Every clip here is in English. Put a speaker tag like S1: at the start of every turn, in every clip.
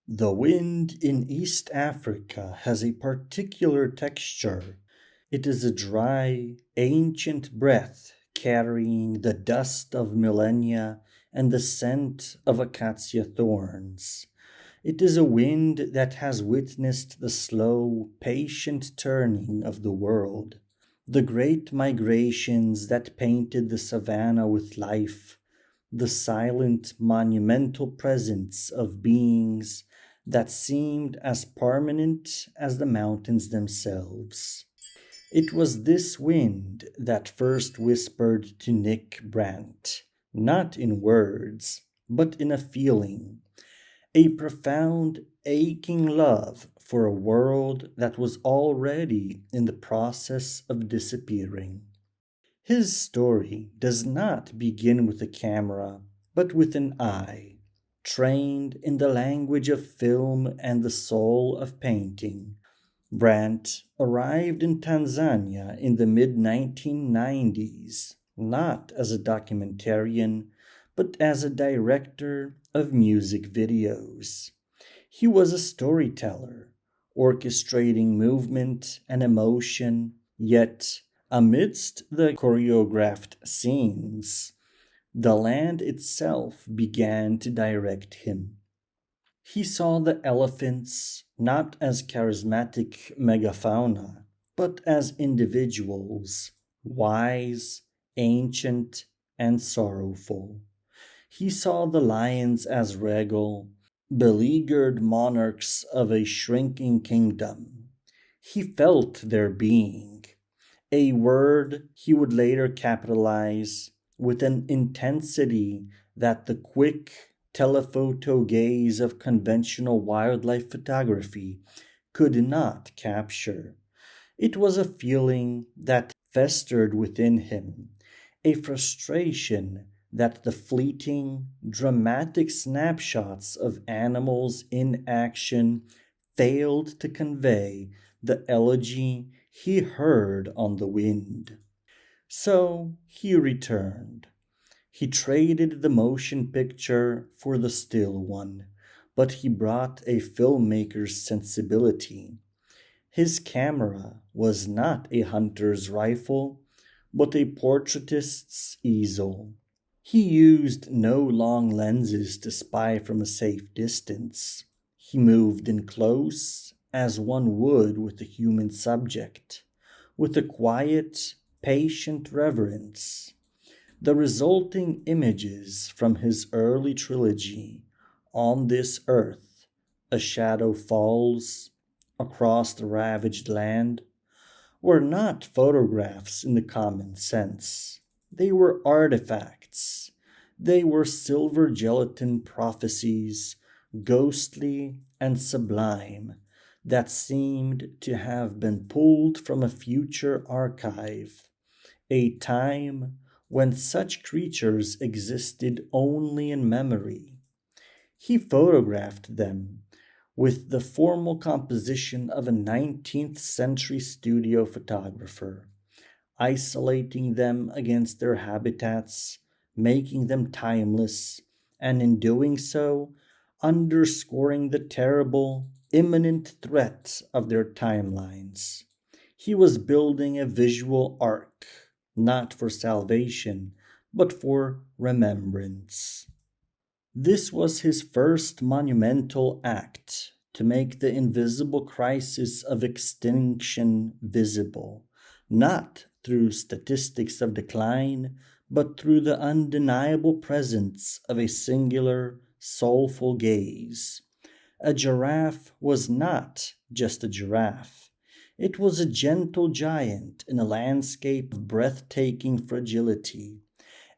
S1: The wind in East Africa has a particular texture. It is a dry, ancient breath carrying the dust of millennia and the scent of acacia thorns. It is a wind that has witnessed the slow, patient turning of the world, the great migrations that painted the savannah with life, the silent, monumental presence of beings that seemed as permanent as the mountains themselves. It was this wind that first whispered to Nick Brandt, not in words, but in a feeling, a profound, aching love for a world that was already in the process of disappearing. His story does not begin with a camera, but with an eye, trained in the language of film and the soul of painting. Brandt arrived in Tanzania in the mid 1990s, not as a documentarian, but as a director of music videos. He was a storyteller, orchestrating movement and emotion, yet, amidst the choreographed scenes, the land itself began to direct him. He saw the elephants not as charismatic megafauna, but as individuals, wise, ancient, and sorrowful. He saw the lions as regal, beleaguered monarchs of a shrinking kingdom. He felt their being, a word he would later capitalize with an intensity that the quick telephoto gaze of conventional wildlife photography could not capture. It was a feeling that festered within him, a frustration that the fleeting, dramatic snapshots of animals in action failed to convey the elegy he heard on the wind. So he returned. He traded the motion picture for the still one, but he brought a filmmaker's sensibility. His camera was not a hunter's rifle, but a portraitist's easel. He used no long lenses to spy from a safe distance. He moved in close, as one would with a human subject, with a quiet, patient reverence. The resulting images from his early trilogy, On This Earth, A Shadow Falls, Across the Ravaged Land, were not photographs in the common sense. They were artifacts. They were silver gelatin prophecies, ghostly and sublime, that seemed to have been pulled from a future archive, a time when such creatures existed only in memory. He photographed them with the formal composition of a 19th century studio photographer, isolating them against their habitats, making them timeless, and in doing so, underscoring the terrible, imminent threat of their timelines. He was building a visual ark, not for salvation, but for remembrance. This was his first monumental act to make the invisible crisis of extinction visible, not through statistics of decline, but through the undeniable presence of a singular, soulful gaze. A giraffe was not just a giraffe. It was a gentle giant in a landscape of breathtaking fragility.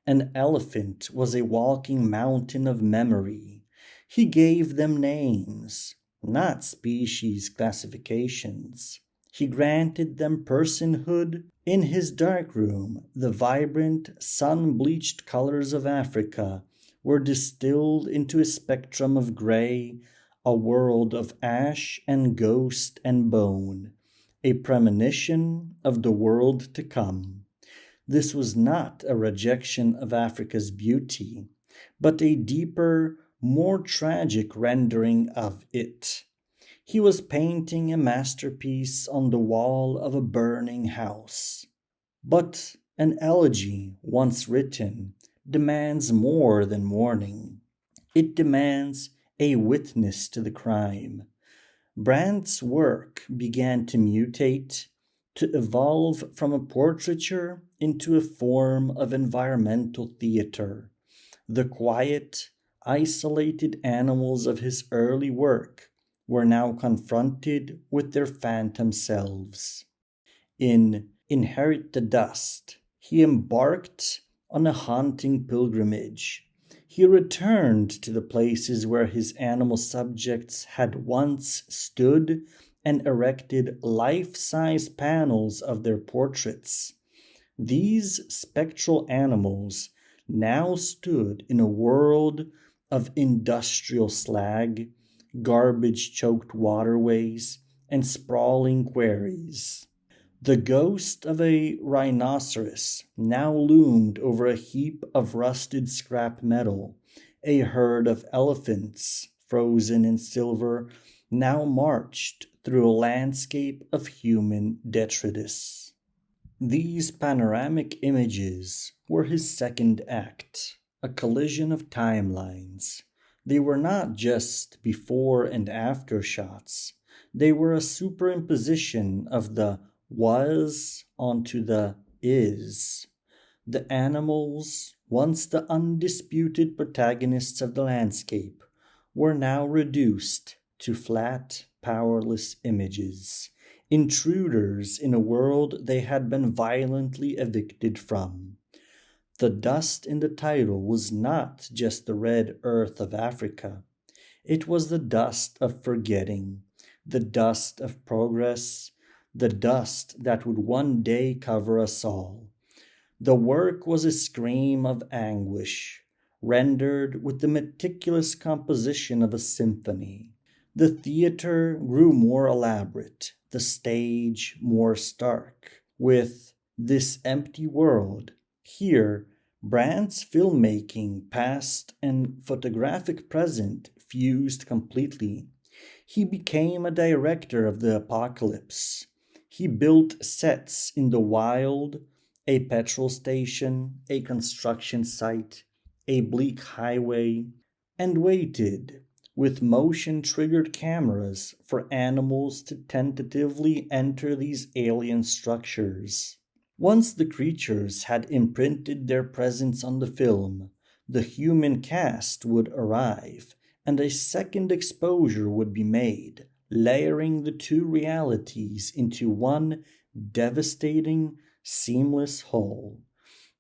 S1: An elephant was a walking mountain of memory. He gave them names, not species classifications. He granted them personhood. In his darkroom, the vibrant, sun-bleached colors of Africa were distilled into a spectrum of gray, a world of ash and ghost and bone, a premonition of the world to come. This was not a rejection of Africa's beauty, but a deeper, more tragic rendering of it. He was painting a masterpiece on the wall of a burning house. But an elegy, once written, demands more than mourning. It demands a witness to the crime. Brandt's work began to mutate, to evolve from a portraiture into a form of environmental theater. The quiet, isolated animals of his early work were now confronted with their phantom selves. In Inherit the Dust, he embarked on a haunting pilgrimage. He returned to the places where his animal subjects had once stood and erected life-size panels of their portraits. These spectral animals now stood in a world of industrial slag, garbage-choked waterways, and sprawling quarries. The ghost of a rhinoceros now loomed over a heap of rusted scrap metal. A herd of elephants, frozen in silver, now marched through a landscape of human detritus. These panoramic images were his second act, a collision of timelines. They were not just before and after shots. They were a superimposition of the was onto the is. The animals, once the undisputed protagonists of the landscape, were now reduced to flat, powerless images, intruders in a world they had been violently evicted from. The dust in the title was not just the red earth of Africa. It was the dust of forgetting, the dust of progress, the dust that would one day cover us all. The work was a scream of anguish, rendered with the meticulous composition of a symphony. The theater grew more elaborate, the stage more stark. With This Empty World, here, Brandt's filmmaking, past and photographic present, fused completely. He became a director of the apocalypse. He built sets in the wild, a petrol station, a construction site, a bleak highway, and waited with motion-triggered cameras for animals to tentatively enter these alien structures. Once the creatures had imprinted their presence on the film, the human cast would arrive, and a second exposure would be made, layering the two realities into one devastating, seamless whole.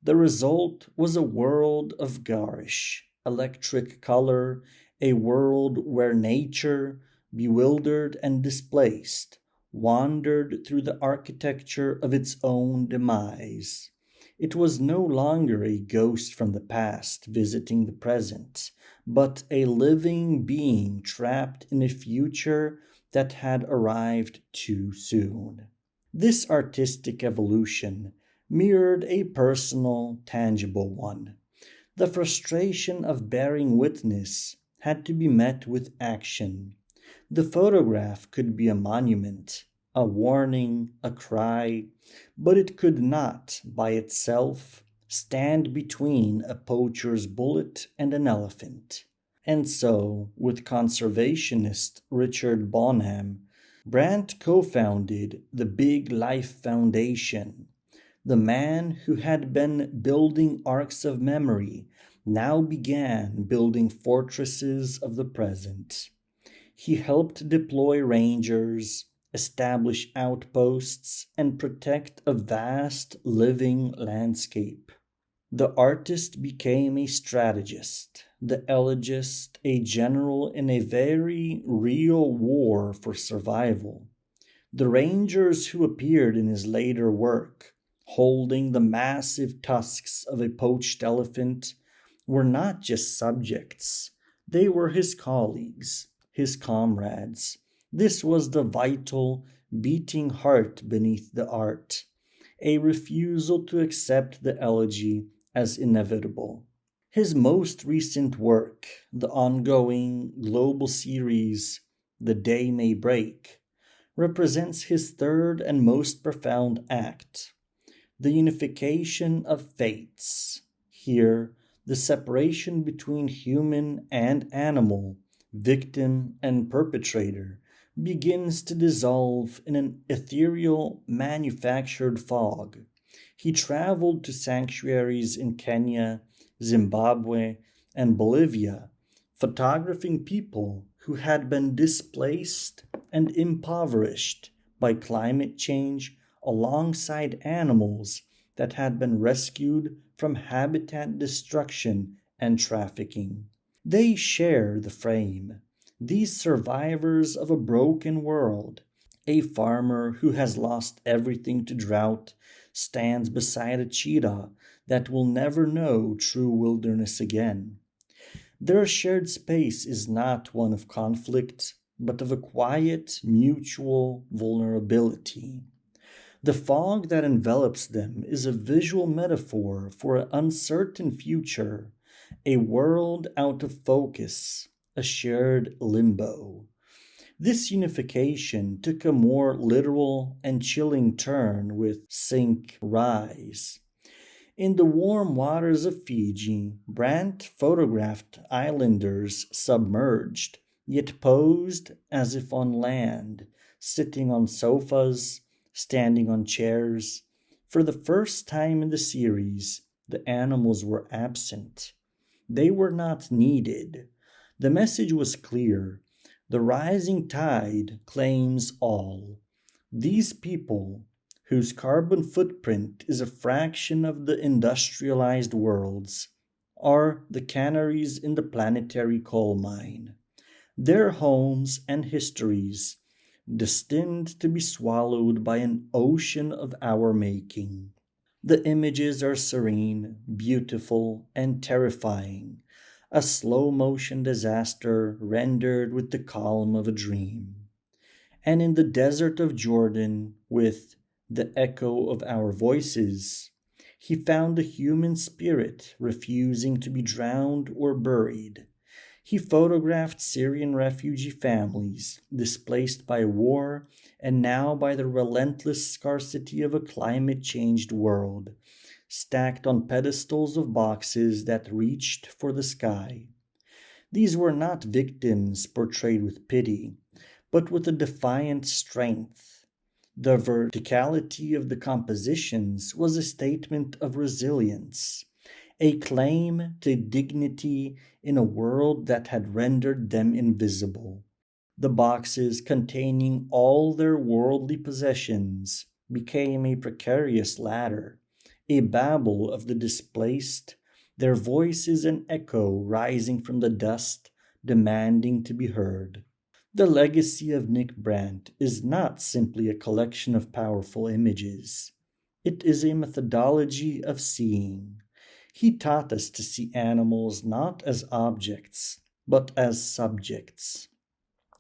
S1: The result was a world of garish, electric color, a world where nature, bewildered and displaced, wandered through the architecture of its own demise. It was no longer a ghost from the past visiting the present, but a living being trapped in a future that had arrived too soon. This artistic evolution mirrored a personal, tangible one. The frustration of bearing witness had to be met with action. The photograph could be a monument, a warning, a cry, but it could not, by itself, stand between a poacher's bullet and an elephant. And so, with conservationist Richard Bonham, Brandt co-founded the Big Life Foundation. The man who had been building arcs of memory now began building fortresses of the present. He helped deploy rangers, establish outposts, and protect a vast living landscape. The artist became a strategist, the elegist a general in a very real war for survival. The rangers who appeared in his later work, holding the massive tusks of a poached elephant, were not just subjects. They were his colleagues, his comrades. This was the vital, beating heart beneath the art, a refusal to accept the elegy as inevitable. His most recent work, the ongoing global series The Day May Break, represents his third and most profound act, the unification of fates. Here, the separation between human and animal, victim and perpetrator, begins to dissolve in an ethereal, manufactured fog. He traveled to sanctuaries in Kenya, Zimbabwe, and Bolivia, photographing people who had been displaced and impoverished by climate change alongside animals that had been rescued from habitat destruction and trafficking. They share the frame. These survivors of a broken world. A farmer who has lost everything to drought stands beside a cheetah that will never know true wilderness again. Their shared space is not one of conflict, but of a quiet, mutual vulnerability. The fog that envelops them is a visual metaphor for an uncertain future, a world out of focus, a shared limbo. This unification took a more literal and chilling turn with Sink Rise. In the warm waters of Fiji, Brandt photographed islanders submerged, yet posed as if on land, sitting on sofas, standing on chairs. For the first time in the series, the animals were absent. They were not needed. The message was clear. The rising tide claims all. These people, whose carbon footprint is a fraction of the industrialized world's, are the canaries in the planetary coal mine. Their homes and histories, destined to be swallowed by an ocean of our making. The images are serene, beautiful, and terrifying, a slow motion disaster rendered with the calm of a dream. And in the desert of Jordan, with the echo of our voices, he found the human spirit refusing to be drowned or buried. He photographed Syrian refugee families displaced by war and now by the relentless scarcity of a climate-changed world, stacked on pedestals of boxes that reached for the sky. These were not victims portrayed with pity, but with a defiant strength. The verticality of the compositions was a statement of resilience, a claim to dignity in a world that had rendered them invisible. The boxes containing all their worldly possessions became a precarious ladder, a babble of the displaced, their voices an echo rising from the dust, demanding to be heard. The legacy of Nick Brandt is not simply a collection of powerful images. It is a methodology of seeing. He taught us to see animals not as objects, but as subjects.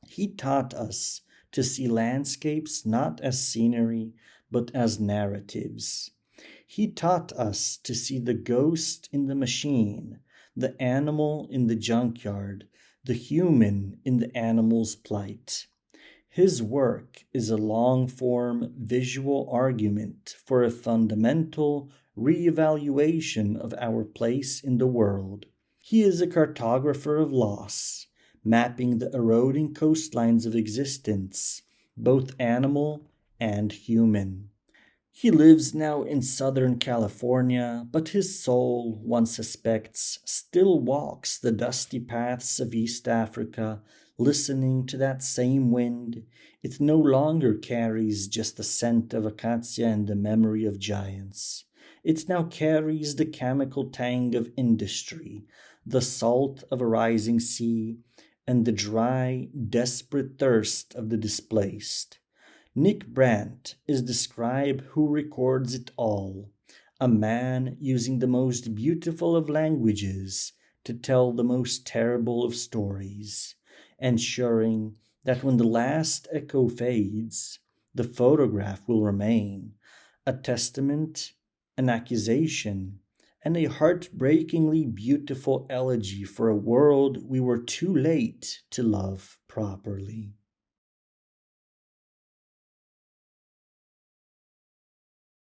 S1: He taught us to see landscapes not as scenery, but as narratives. He taught us to see the ghost in the machine, the animal in the junkyard, the human in the animal's plight. His work is a long-form visual argument for a fundamental re-evaluation of our place in the world. He is a cartographer of loss, mapping the eroding coastlines of existence, both animal and human. He lives now in Southern California, but his soul, one suspects, still walks the dusty paths of East Africa, listening to that same wind. It no longer carries just the scent of acacia and the memory of giants. It now carries the chemical tang of industry, the salt of a rising sea, and the dry, desperate thirst of the displaced. Nick Brandt is the scribe who records it all, a man using the most beautiful of languages to tell the most terrible of stories, ensuring that when the last echo fades, the photograph will remain, a testament, an accusation, and a heartbreakingly beautiful elegy for a world we were too late to love properly.